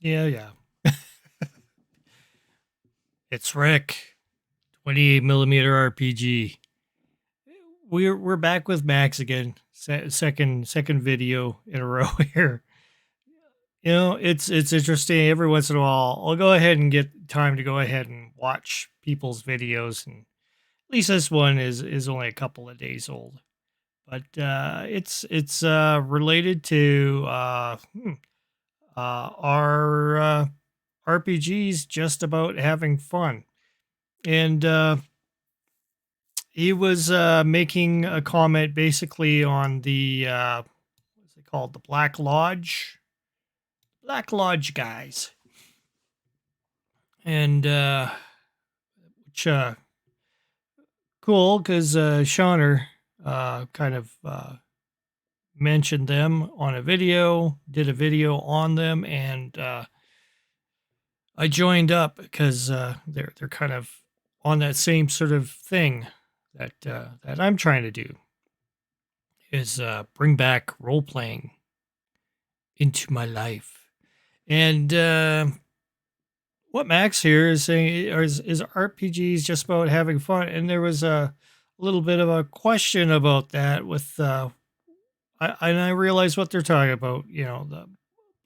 Yeah, yeah. It's Rick, 28 millimeter RPG. We're back with Max again. Second video in a row here. It's interesting. Every once in a while, I'll go ahead and get time to go ahead and watch people's videos, and at least this one is only a couple of days old. But it's related to our RPGs, just about having fun. And he was making a comment basically on the what's it called, the Black Lodge guys, and which cool because Shauner kind of mentioned them on a video, did a video on them, and I joined up because they're kind of on that same sort of thing that I'm trying to do, is bring back role playing into my life. And what Max here is saying is RPGs just about having fun. And there was a little bit of a question about that with, I realize what they're talking about. The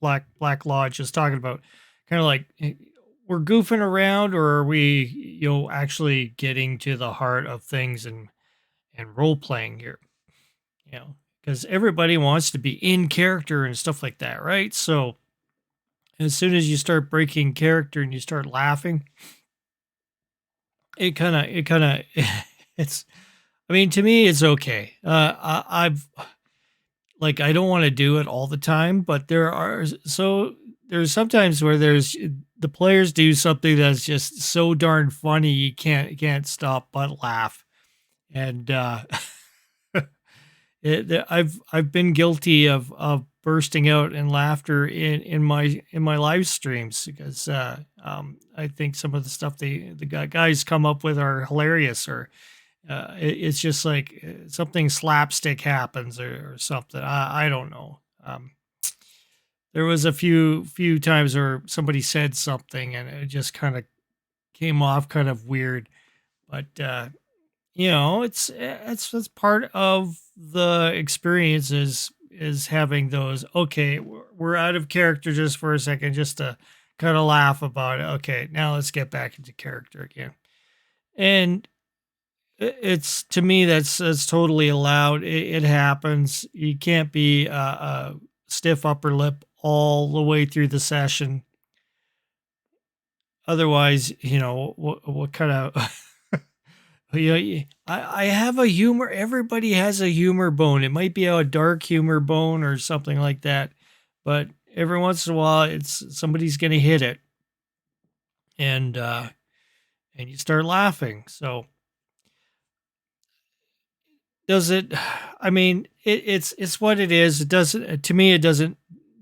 Black Lodge is talking about kind of like, we're goofing around, or are we, actually getting to the heart of things and role playing here? Because everybody wants to be in character and stuff like that, right? So as soon as you start breaking character and you start laughing, it kind of, it's, I mean, to me, it's okay. I've like, I don't want to do it all the time, but there's sometimes where the players do something that's just so darn funny you can't stop but laugh. And I've been guilty of bursting out in laughter in my live streams, because I think some of the stuff the guys come up with are hilarious, or it's just like something slapstick happens, or something. I don't know. There was a few times where somebody said something and it just kind of came off kind of weird, but it's part of the experience, is having those, okay, we're out of character just for a second, just to kind of laugh about it. Okay, now let's get back into character again. And it's, to me, that's totally allowed. It happens. You can't be a stiff upper lip all the way through the session. Otherwise, what kind of I have a humor. Everybody has a humor bone. It might be a dark humor bone or something like that, but every once in a while, it's somebody's going to hit it, and and you start laughing. So does it? I mean, it's what it is. It doesn't, to me. It doesn't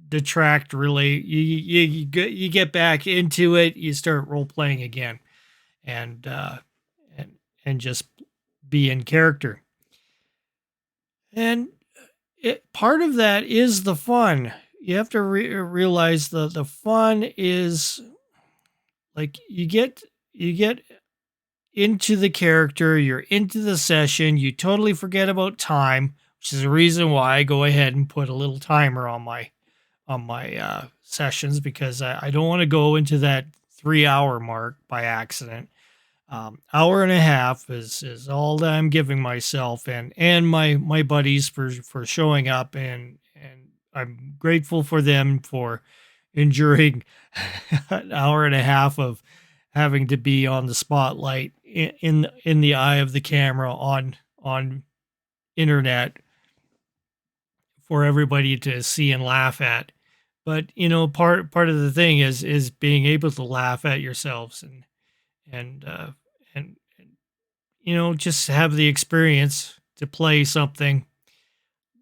detract really. You get back into it. You start role playing again, and and just be in character. And part of that is the fun. You have to realize the fun is, like, you get into the character, you're into the session, you totally forget about time, which is the reason why I go ahead and put a little timer on my sessions, because I don't want to go into that 3 hour mark by accident. Hour and a half is all that I'm giving myself, and my buddies for showing up, and I'm grateful for them for enduring an hour and a half of having to be on the spotlight, in the eye of the camera, on internet, for everybody to see and laugh at. But part of the thing is being able to laugh at yourselves, and and just have the experience to play something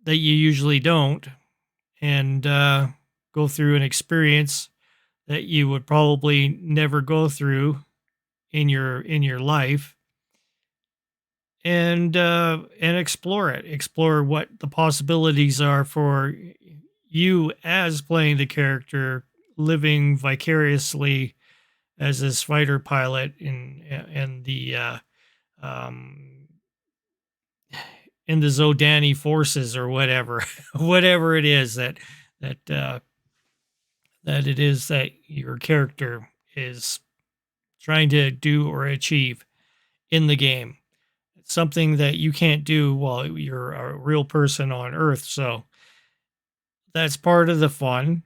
that you usually don't, and go through an experience that you would probably never go through in your life, and explore what the possibilities are for you as playing the character living vicariously as this fighter pilot um, in the Zodani forces or whatever, whatever it is that that it is that your character is trying to do or achieve in the game. It's something that you can't do while you're a real person on Earth. So that's part of the fun.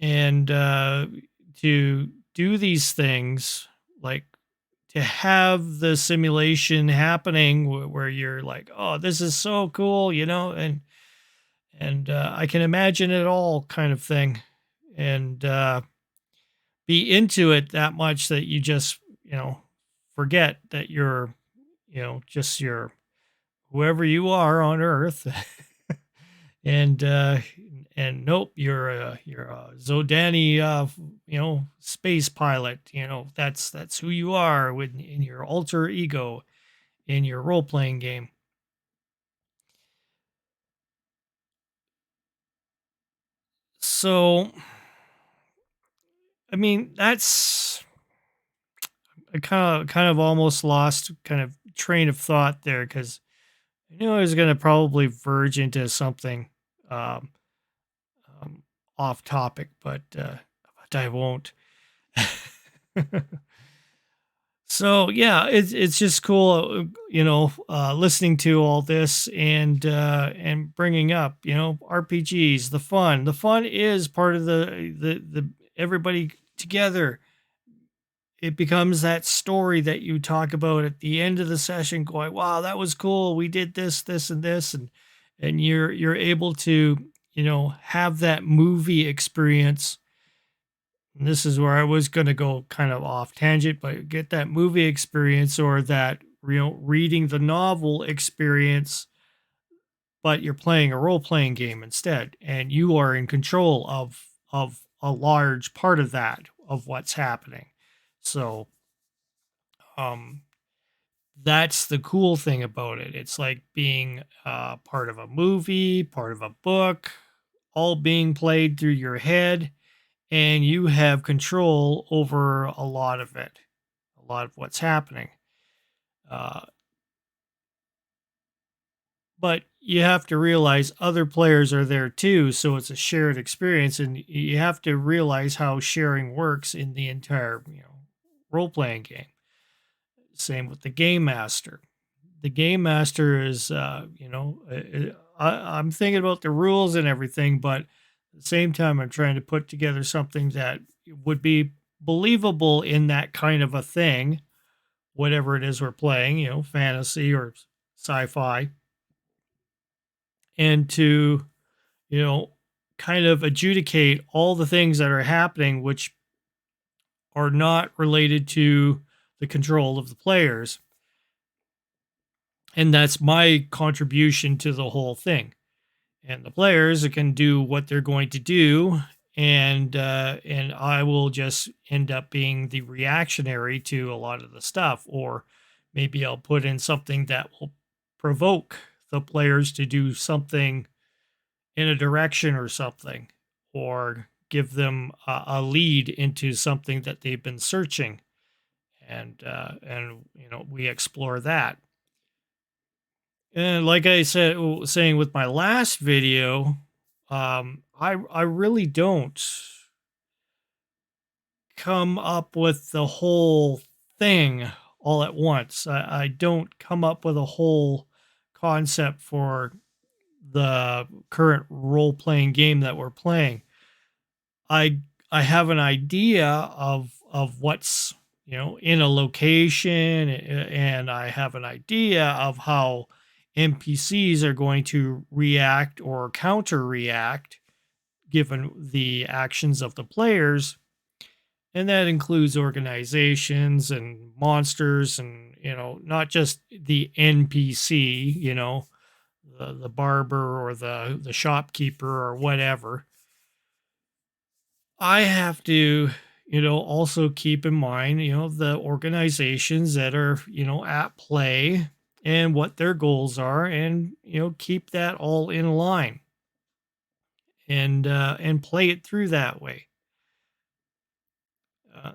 And to do these things, like to have the simulation happening where you're like, oh, this is so cool, and I can imagine it all kind of thing. And be into it that much that you just, forget that you're, just your whoever you are on Earth, and nope, you're a Zodani, space pilot. That's who you are in your alter ego in your role playing game. So, I mean, that's I kind of almost lost kind of train of thought there because I knew I was going to probably verge into something um, um, off topic, but I won't. So yeah, it's just cool, listening to all this and bringing up, RPGs, the fun. The fun is part of the everybody together. It becomes that story that you talk about at the end of the session, going, "Wow, that was cool. We did this, this, and this," and you're able to, have that movie experience. And this is where I was going to go kind of off tangent, but get that movie experience or that reading the novel experience, but you're playing a role playing game instead, and you are in control of a large part of that of what's happening. So, um, that's the cool thing about it. It's like being part of a movie, part of a book, all being played through your head, and you have control over a lot of it, a lot of what's happening. Uh, but you have to realize other players are there too, so it's a shared experience, and you have to realize how sharing works in the entire, role playing game. Same with the game master. The game master is, I'm thinking about the rules and everything, but at the same time, I'm trying to put together something that would be believable in that kind of a thing, whatever it is we're playing, fantasy or sci-fi, and to, you know, kind of adjudicate all the things that are happening, which are not related to the control of the players. And that's my contribution to the whole thing. And the players can do what they're going to do, and I will just end up being the reactionary to a lot of the stuff, or maybe I'll put in something that will provoke the players to do something in a direction or something, or give them a lead into something that they've been searching, and we explore that. And like I said, saying with my last video, I really don't come up with the whole thing all at once. I don't come up with a whole concept for the current role playing game that we're playing. I have an idea of what's in a location, and I have an idea of how NPCs are going to react or counter react given the actions of the players, and that includes organizations and monsters, and not just the NPC, the barber or the shopkeeper or whatever. I have to, also keep in mind, the organizations that are, at play and what their goals are, and, keep that all in line and play it through that way.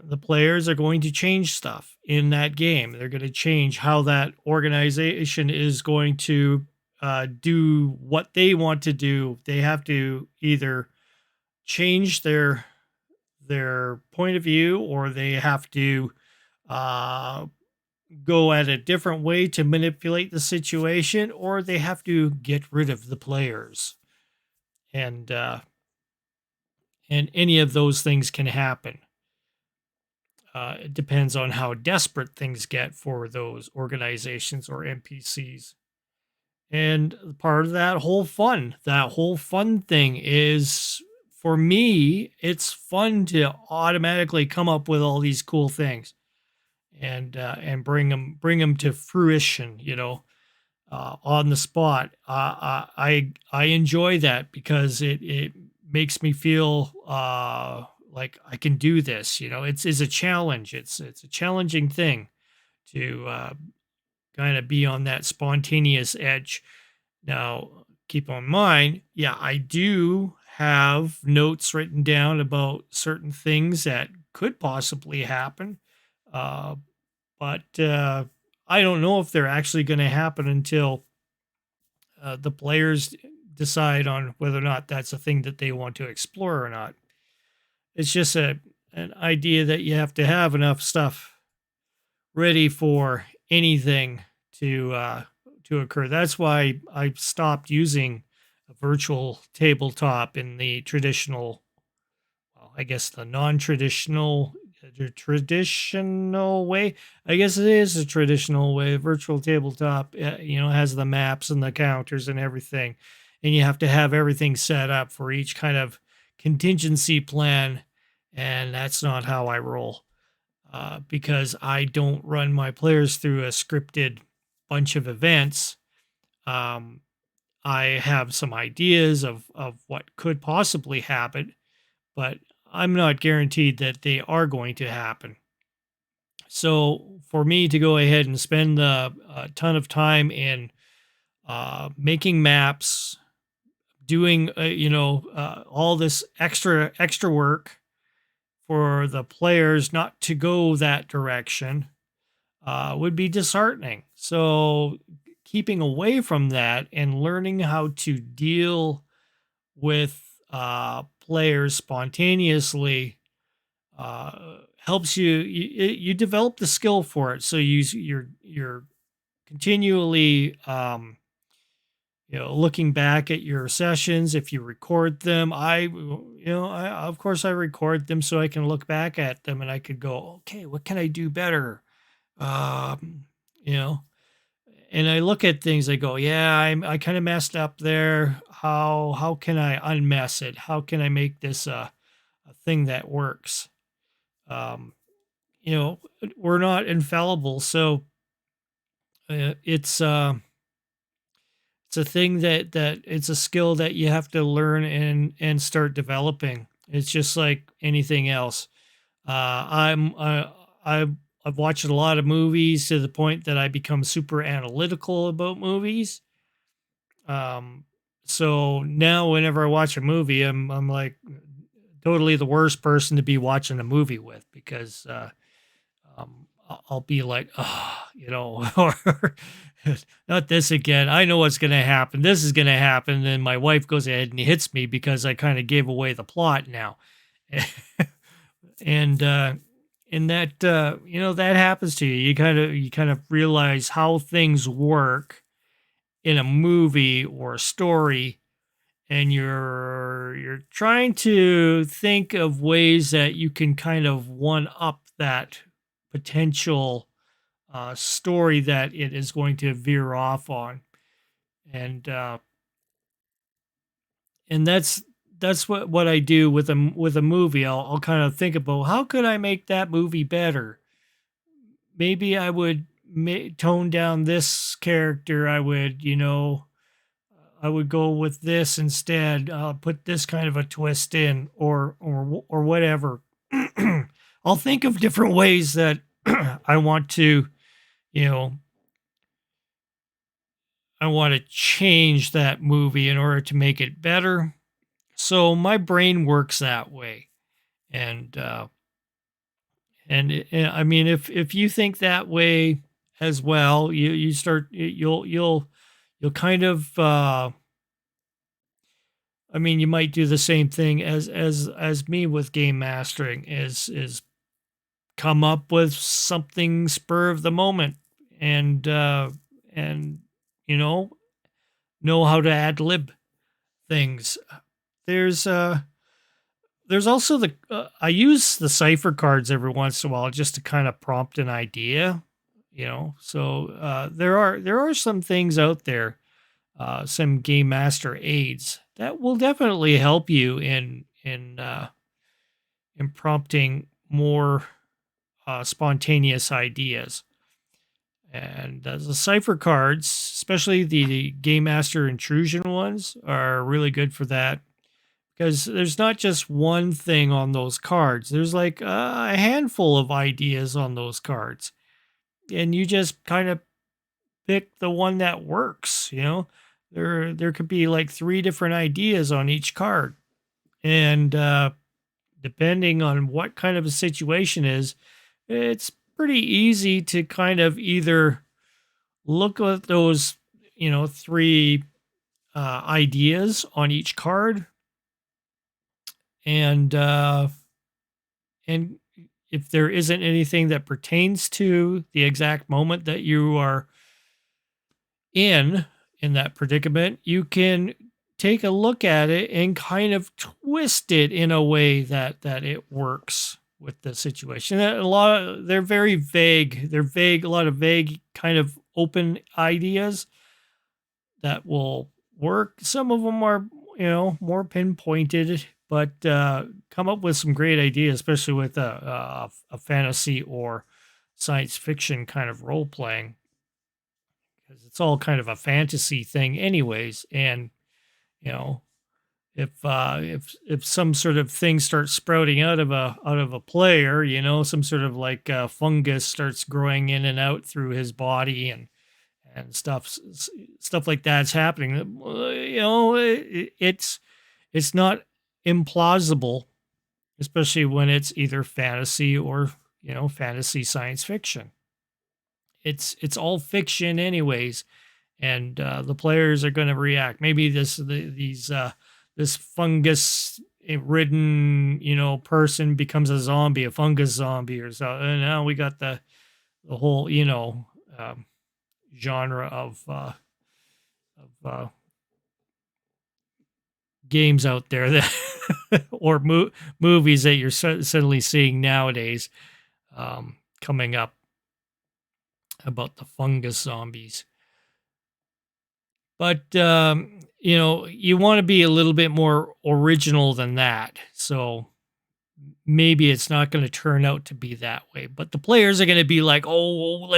The players are going to change stuff in that game. They're going to change how that organization is going to do what they want to do. They have to either change their point of view, or they have to uh, go at a different way to manipulate the situation, or they have to get rid of the players. And any of those things can happen. It depends on how desperate things get for those organizations or NPCs. And part of that whole fun thing is, for me, it's fun to automatically come up with all these cool things and bring them to fruition. On the spot. I enjoy that because it makes me feel like I can do this. It's a challenge. It's a challenging thing to kind of be on that spontaneous edge. Now, keep in mind, yeah, I do have notes written down about certain things that could possibly happen, uh, but I don't know if they're actually going to happen until the players decide on whether or not that's a thing that they want to explore or not. It's just an idea that you have to have enough stuff ready for anything to occur. That's why I stopped using a virtual tabletop in the traditional, well, I guess the traditional way. I guess it is a traditional way. Virtual tabletop, has the maps and the counters and everything, and you have to have everything set up for each kind of contingency plan, and that's not how I roll. Because I don't run my players through a scripted bunch of events. Um, I have some ideas of what could possibly happen, but I'm not guaranteed that they are going to happen. So for me to go ahead and spend a ton of time in making maps, doing all this extra work for the players not to go that direction would be disheartening. So keeping away from that and learning how to deal with players spontaneously helps you develop the skill for it. So you're continually looking back at your sessions. If you record them, I of course I record them so I can look back at them and I could go, okay, what can I do better? um you know and I look at things, I go, yeah, I kind of messed up there. How can I unmess it? How can I make this a thing that works? um we're not infallible, so it's a thing that it's a skill that you have to learn and start developing. It's just like anything else. I've watched a lot of movies to the point that I become super analytical about movies. Um, so now whenever I watch a movie, I'm like totally the worst person to be watching a movie with, because I'll be like, oh, or not this again. I know what's going to happen. This is going to happen. Then my wife goes ahead and hits me because I kind of gave away the plot now. and that that happens to you. You kind of realize how things work in a movie or a story, and you're trying to think of ways that you can kind of one up that potential story that it is going to veer off on. And uh and that's what I do with a movie. I'll kind of think about, how could I make that movie better? Maybe I would tone down this character. I would go with this instead. Put this kind of a twist in, or whatever. I'll think of different ways that I want to, you know, I want to change that movie in order to make it better. So my brain works that way, and I mean, if you think that way as well, you start you'll kind of I mean, you might do the same thing as me with game mastering is come up with something spur of the moment and and you know how to ad lib things. There's uh there's also I use the cipher cards every once in a while just to kind of prompt an idea, So there are some things out there, some game master aids that will definitely help you in prompting more spontaneous ideas. And the cipher cards, especially the Game Master Intrusion ones, are really good for that because there's not just one thing on those cards. There's like a handful of ideas on those cards, and you just kind of pick the one that works. There could be like three different ideas on each card, and depending on what kind of a situation is, it's pretty easy to kind of either look at those, three ideas on each card, and and if there isn't anything that pertains to the exact moment that you are in that predicament, you can take a look at it and kind of twist it in a way that it works with the situation. They're very vague. They're vague, a lot of vague kind of open ideas that will work. Some of them are, more pinpointed, but come up with some great ideas, especially with a fantasy or science fiction kind of role playing, because it's all kind of a fantasy thing, anyways. And you know, if some sort of thing starts sprouting out of a player, some sort of like fungus starts growing in and out through his body and stuff like that's happening. It's not implausible, especially when it's either fantasy or fantasy science fiction. It's all fiction anyways, and the players are going to react. Maybe this fungus ridden person becomes a zombie, a fungus zombie or so. And now we got the whole genre of games out there that or movies that you're suddenly seeing nowadays, coming up about the fungus zombies. But you want to be a little bit more original than that. So maybe it's not going to turn out to be that way. But the players are going to be like, oh,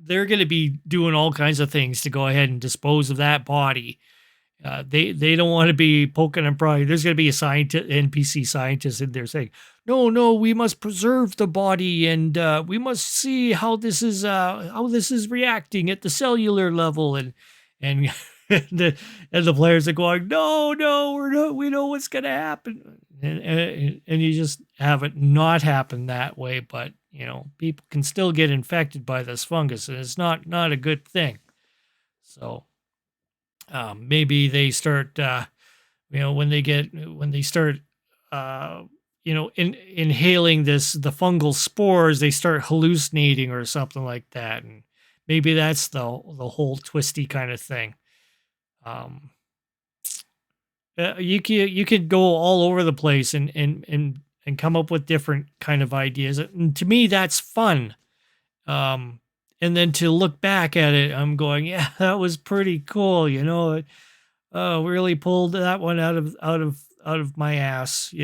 they're going to be doing all kinds of things to go ahead and dispose of that body. They don't want to be poking and prodding. There's going to be a NPC scientist in there saying, no, we must preserve the body, and we must see how this is reacting at the cellular level, and the players are going, no, we know what's going to happen, and you just have it not happen that way. But people can still get infected by this fungus, and it's not a good thing. So. Maybe they start, when they start, inhaling the fungal spores, they start hallucinating or something like that, and maybe that's the whole twisty kind of thing. You could go all over the place and come up with different kind of ideas, and to me, that's fun. And then to look back at it, I'm going, yeah, that was pretty cool. Really pulled that one out of my ass.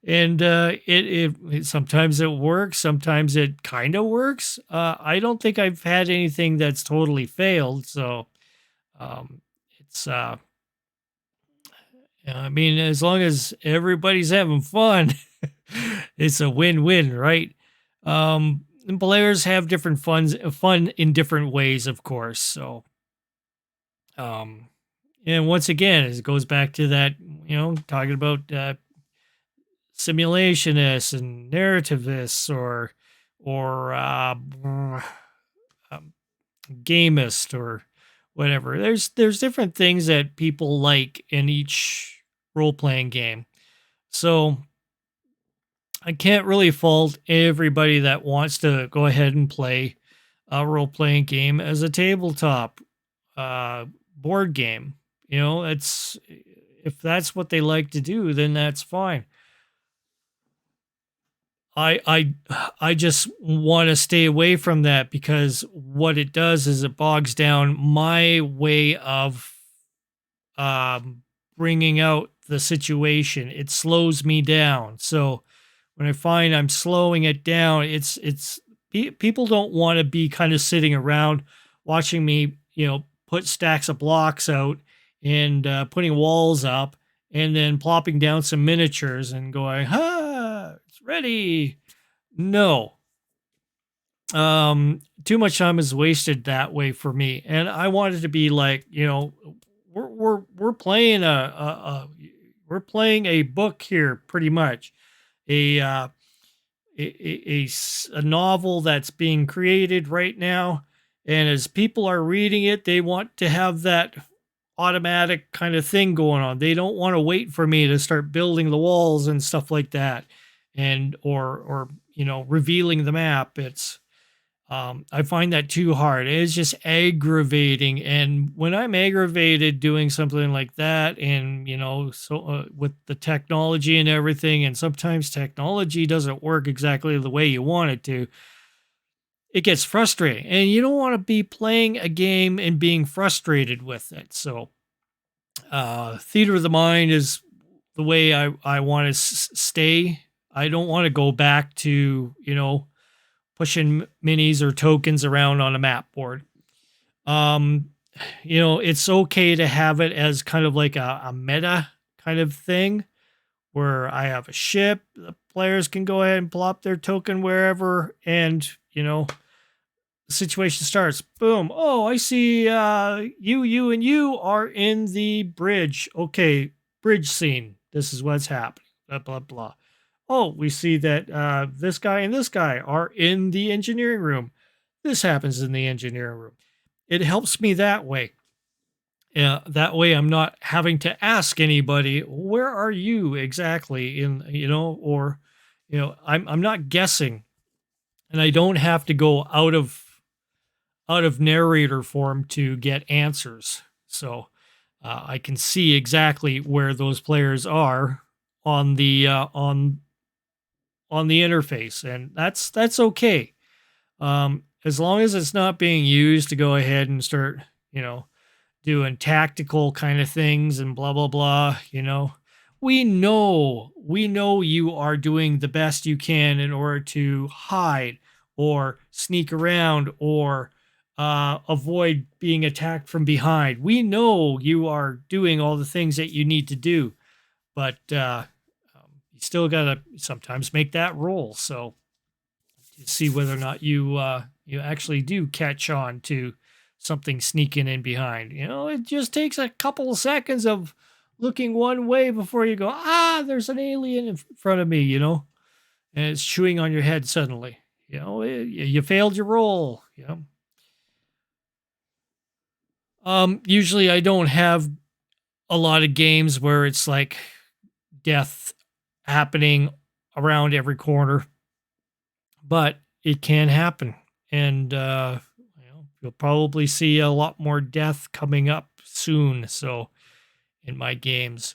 And it sometimes it works, sometimes it kind of works. I don't think I've had anything that's totally failed. So it's I mean, as long as everybody's having fun, it's a win-win, right? And players have different fun in different ways, of course. So, and once again, it goes back to that, talking about simulationists and narrativists or um, gamist or whatever. There's different things that people like in each role playing game. So I can't really fault everybody that wants to go ahead and play a role playing game as a tabletop uh, board game. You know, it's if that's what they like to do, then that's fine. I just want to stay away from that because what it does is it bogs down my way of um, bringing out the situation. It slows me down. So when I find I'm slowing it down, people don't want to be kind of sitting around watching me, put stacks of blocks out and putting walls up and then plopping down some miniatures and going, it's ready. No, too much time is wasted that way for me, and I wanted to be like, we're playing we're playing a book here, pretty much a a novel that's being created right now, and as people are reading it, they want to have that automatic kind of thing going on. They don't want to wait for me to start building the walls and stuff like that, and or revealing the map. It's I find that too hard. It's just aggravating. And when I'm aggravated doing something like that, and with the technology and everything, and sometimes technology doesn't work exactly the way you want it to, it gets frustrating. And you don't want to be playing a game and being frustrated with it. So, theater of the mind is the way I want to stay. I don't want to go back to, pushing minis or tokens around on a map board. Um, it's okay to have it as kind of like a meta kind of thing where I have a ship, the players can go ahead and plop their token wherever, and the situation starts. Boom. Oh, I see you and you are in the bridge. Okay, bridge scene. This is what's happening. Blah blah blah. Oh, we see that this guy and this guy are in the engineering room. This happens in the engineering room. It helps me that way. That way I'm not having to ask anybody, where are you exactly in, or, I'm not guessing, and I don't have to go out of narrator form to get answers. So I can see exactly where those players are on the on the interface, and that's okay. As long as it's not being used to go ahead and start, doing tactical kind of things and blah blah blah. We know you are doing the best you can in order to hide or sneak around or avoid being attacked from behind. We know you are doing all the things that you need to do, but you still gotta sometimes make that roll. So to see whether or not you actually do catch on to something sneaking in behind. It just takes a couple of seconds of looking one way before you go, there's an alien in front of me, and it's chewing on your head suddenly. You failed your roll. Usually I don't have a lot of games where it's like death happening around every corner, but it can happen. And you'll probably see a lot more death coming up soon. So in my games,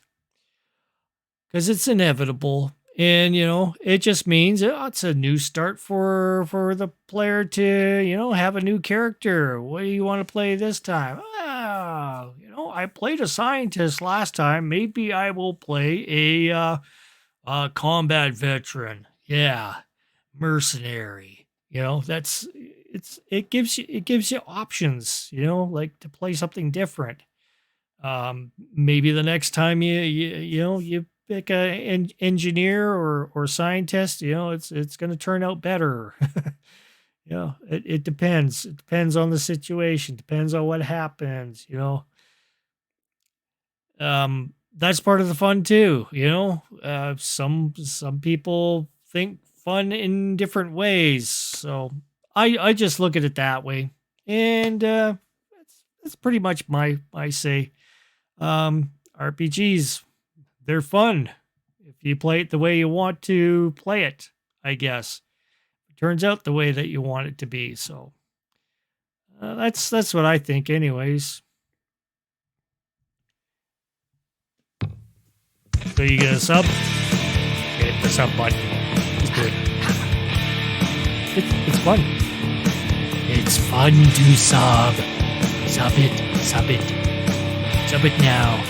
because it's inevitable, and it just means it's a new start for the player to have a new character. What do you want to play this time? I played a scientist last time. Maybe I will play a combat veteran. Yeah, mercenary. It gives you options. Like to play something different. Maybe the next time you pick a engineer or scientist, it's going to turn out better. It depends. It depends on the situation. Depends on what happens. Um, that's part of the fun too. Some people think fun in different ways, so I just look at it that way, and that's pretty much my say. RPGs, they're fun if you play it the way you want to play it. I guess it turns out the way that you want it to be. So that's what I think, anyways. So you get a sub, hit the sub button. Just do it. It's fun. It's fun to sub. Sub it. Sub it. Sub it now.